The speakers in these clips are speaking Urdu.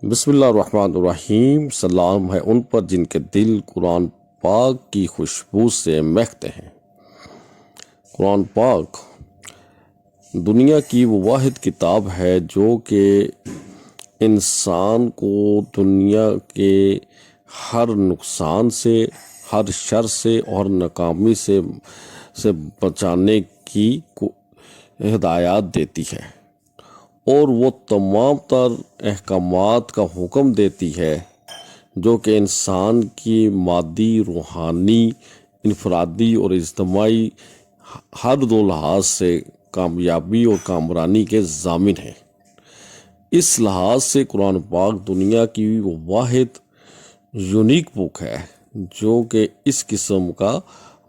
بسم اللہ الرحمن الرحیم۔ سلام ہے ان پر جن کے دل قرآن پاک کی خوشبو سے مہکتے ہیں۔ قرآن پاک دنیا کی وہ واحد کتاب ہے جو کہ انسان کو دنیا کے ہر نقصان سے، ہر شر سے اور ناکامی سے بچانے کی ہدایات دیتی ہے، اور وہ تمام تر احکامات کا حکم دیتی ہے جو کہ انسان کی مادی، روحانی، انفرادی اور اجتماعی ہر دو لحاظ سے کامیابی اور کامرانی کے ضامن ہیں۔ اس لحاظ سے قرآن پاک دنیا کی وہ واحد یونیک بک ہے جو کہ اس قسم کا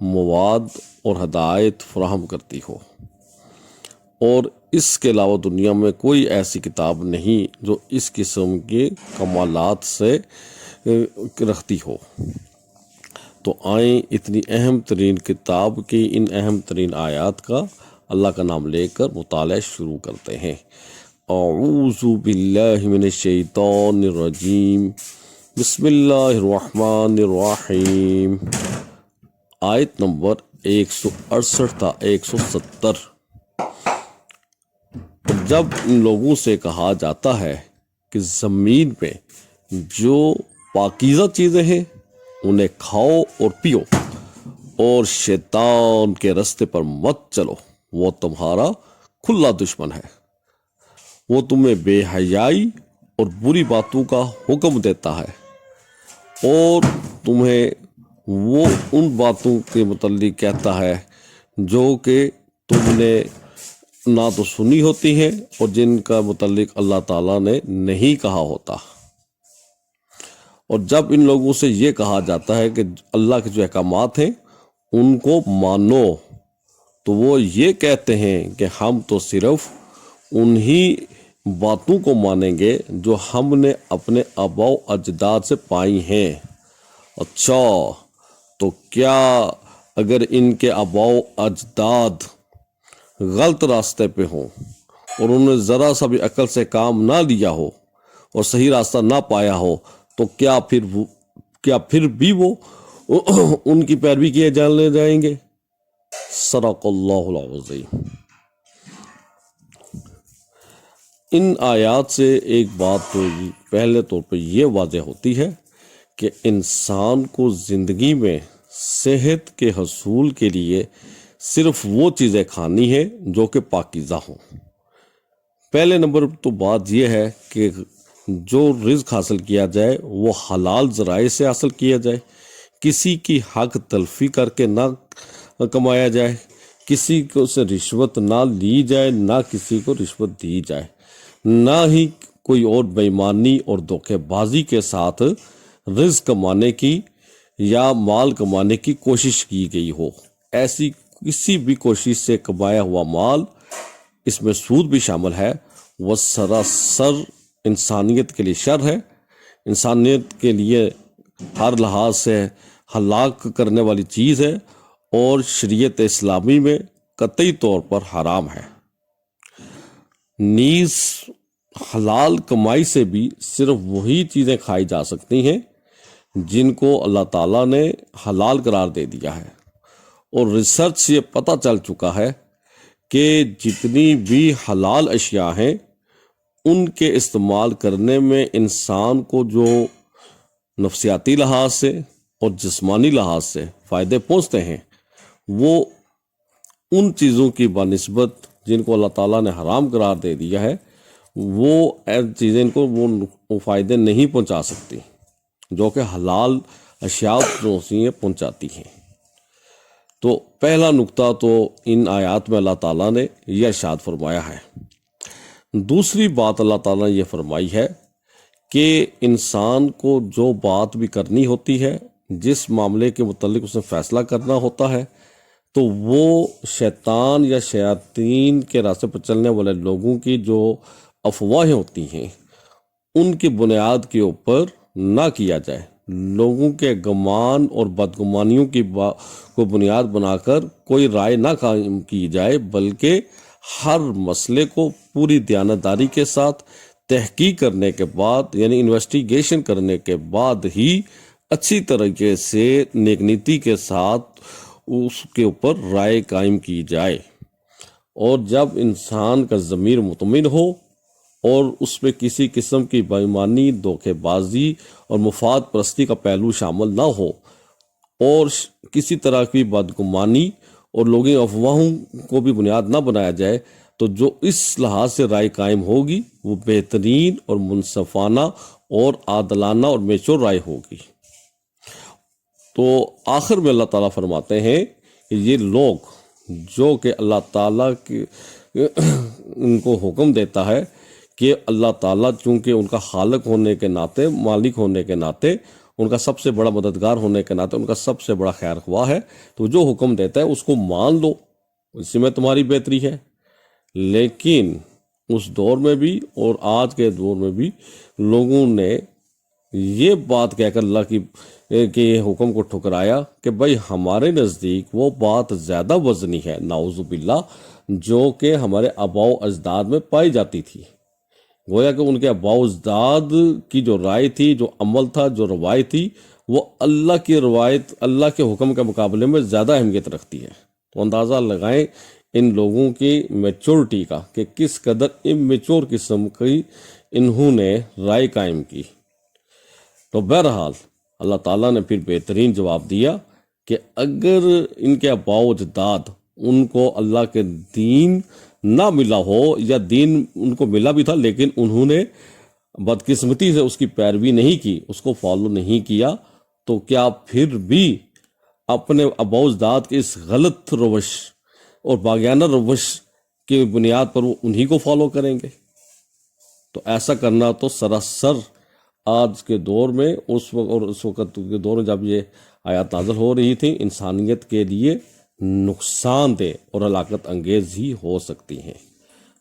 مواد اور ہدایت فراہم کرتی ہو، اور اس کے علاوہ دنیا میں کوئی ایسی کتاب نہیں جو اس قسم کے کمالات سے رکھتی ہو۔ تو آئیں اتنی اہم ترین کتاب کی ان اہم ترین آیات کا اللہ کا نام لے کر مطالعہ شروع کرتے ہیں۔ اعوذ باللہ من الشیطان الرجیم، بسم اللہ الرحمن الرحیم۔ آیت نمبر 168 تا 170۔ جب ان لوگوں سے کہا جاتا ہے کہ زمین پہ جو پاکیزہ چیزیں ہیں انہیں کھاؤ اور پیو، اور شیطان کے راستے پر مت چلو، وہ تمہارا کھلا دشمن ہے، وہ تمہیں بے حیائی اور بری باتوں کا حکم دیتا ہے، اور تمہیں وہ ان باتوں کے متعلق کہتا ہے جو کہ تم نے نہ تو سنی ہوتی ہیں اور جن کا متعلق اللہ تعالیٰ نے نہیں کہا ہوتا۔ اور جب ان لوگوں سے یہ کہا جاتا ہے کہ اللہ کے جو احکامات ہیں ان کو مانو، تو وہ یہ کہتے ہیں کہ ہم تو صرف انہی باتوں کو مانیں گے جو ہم نے اپنے آباء و اجداد سے پائی ہیں۔ اچھا، تو کیا اگر ان کے آباء و اجداد غلط راستے پہ ہوں اور انہوں نے ذرا سا بھی عقل سے کام نہ لیا ہو اور صحیح راستہ نہ پایا ہو، تو کیا پھر بھی وہ ان کی پیروی کیے جانے جائیں گے؟ صدق اللہ العظیم۔ ان آیات سے ایک بات تو پہلے طور پہ یہ واضح ہوتی ہے کہ انسان کو زندگی میں صحت کے حصول کے لیے صرف وہ چیزیں کھانی ہیں جو کہ پاکیزہ ہوں۔ پہلے نمبر تو بات یہ ہے کہ جو رزق حاصل کیا جائے وہ حلال ذرائع سے حاصل کیا جائے، کسی کی حق تلفی کر کے نہ کمایا جائے، کسی کو سے رشوت نہ لی جائے، نہ کسی کو رشوت دی جائے، نہ ہی کوئی اور بےایمانی اور دھوکے بازی کے ساتھ رزق کمانے کی یا مال کمانے کی کوشش کی گئی ہو۔ ایسی کسی بھی کوشش سے کمایا ہوا مال، اس میں سود بھی شامل ہے، وہ سراسر انسانیت کے لیے شر ہے، انسانیت کے لیے ہر لحاظ سے ہلاک کرنے والی چیز ہے، اور شریعت اسلامی میں قطعی طور پر حرام ہے۔ نیز حلال کمائی سے بھی صرف وہی چیزیں کھائی جا سکتی ہیں جن کو اللہ تعالیٰ نے حلال قرار دے دیا ہے، اور ریسرچ سے یہ پتہ چل چکا ہے کہ جتنی بھی حلال اشیاء ہیں ان کے استعمال کرنے میں انسان کو جو نفسیاتی لحاظ سے اور جسمانی لحاظ سے فائدے پہنچتے ہیں، وہ ان چیزوں کی بنسبت جن کو اللہ تعالیٰ نے حرام قرار دے دیا ہے، وہ چیزیں ان کو وہ فائدے نہیں پہنچا سکتی جو کہ حلال اشیاء جو پہنچاتی ہیں۔ تو پہلا نقطہ تو ان آیات میں اللہ تعالیٰ نے یہ ارشاد فرمایا ہے۔ دوسری بات اللہ تعالیٰ نے یہ فرمائی ہے کہ انسان کو جو بات بھی کرنی ہوتی ہے، جس معاملے کے متعلق اسے فیصلہ کرنا ہوتا ہے، تو وہ شیطان یا شیاطین کے راستے پر چلنے والے لوگوں کی جو افواہیں ہوتی ہیں ان کی بنیاد کے اوپر نہ کیا جائے، لوگوں کے گمان اور بدگمانیوں کو بنیاد بنا کر کوئی رائے نہ قائم کی جائے، بلکہ ہر مسئلے کو پوری دیانتداری کے ساتھ تحقیق کرنے کے بعد یعنی انویسٹیگیشن کرنے کے بعد ہی اچھی طریقے سے نیک نیتی کے ساتھ اس کے اوپر رائے قائم کی جائے۔ اور جب انسان کا ضمیر مطمئن ہو اور اس میں کسی قسم کی بے ایمانی، دھوکے بازی اور مفاد پرستی کا پہلو شامل نہ ہو اور کسی طرح کی بدگمانی اور لوگوں افواہوں کو بھی بنیاد نہ بنایا جائے، تو جو اس لحاظ سے رائے قائم ہوگی وہ بہترین اور منصفانہ اور عادلانہ اور میچور رائے ہوگی۔ تو آخر میں اللہ تعالیٰ فرماتے ہیں کہ یہ لوگ جو کہ اللہ تعالیٰ کے ان کو حکم دیتا ہے کہ اللہ تعالیٰ چونکہ ان کا خالق ہونے کے ناطے، مالک ہونے کے ناطے، ان کا سب سے بڑا مددگار ہونے کے ناطے ان کا سب سے بڑا خیر خواہ ہے، تو جو حکم دیتا ہے اس کو مان لو، اسی میں تمہاری بہتری ہے۔ لیکن اس دور میں بھی اور آج کے دور میں بھی لوگوں نے یہ بات کہہ کر اللہ کے یہ حکم کو ٹھکرایا کہ بھائی ہمارے نزدیک وہ بات زیادہ وزنی ہے، نعوذ باللہ، جو کہ ہمارے آباء و اجداد میں پائی جاتی تھی۔ گویا کہ ان کے آباء و اجداد کی جو رائے تھی، جو عمل تھا، جو روایت تھی، وہ اللہ کی روایت، اللہ کے حکم کے مقابلے میں زیادہ اہمیت رکھتی ہے۔ تو اندازہ لگائیں ان لوگوں کی میچورٹی کا کہ کس قدر امیچور قسم کی انہوں نے رائے قائم کی۔ تو بہرحال اللہ تعالیٰ نے پھر بہترین جواب دیا کہ اگر ان کے آباء و اجداد ان کو اللہ کے دین نہ ملا ہو یا دین ان کو ملا بھی تھا لیکن انہوں نے بدقسمتی سے اس کی پیروی نہیں کی، اس کو فالو نہیں کیا، تو کیا پھر بھی اپنے آباء و اجداد کے اس غلط روش اور باغیانہ روش کی بنیاد پر وہ انہی کو فالو کریں گے؟ تو ایسا کرنا تو سراسر آج کے دور میں اس وقت اور اس وقت کے دور میں جب یہ آیات نازل ہو رہی تھیں انسانیت کے لیے نقصان دہ اور ہلاکت انگیز ہی ہو سکتی ہیں۔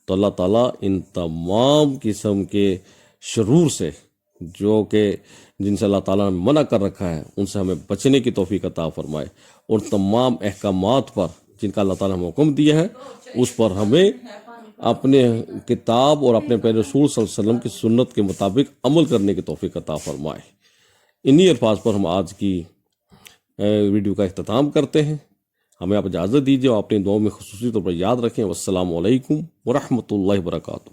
تو اللہ تعالیٰ ان تمام قسم کے شرور سے جو کہ جن سے اللہ تعالیٰ نے منع کر رکھا ہے ان سے ہمیں بچنے کی توفیق عطا فرمائے، اور تمام احکامات پر جن کا اللہ تعالیٰ نے حکم دیا ہے اس پر ہمیں اپنے کتاب اور اپنے پیارے رسول صلی اللہ علیہ وسلم کی سنت کے مطابق عمل کرنے کی توفیق عطا فرمائے۔ انہی الفاظ پر ہم آج کی ویڈیو کا اختتام کرتے ہیں۔ ہمیں آپ اجازت دیجیے اور اپنی دعاؤں میں خصوصی طور پر یاد رکھیں۔ والسلام علیکم ورحمۃ اللہ وبرکاتہ۔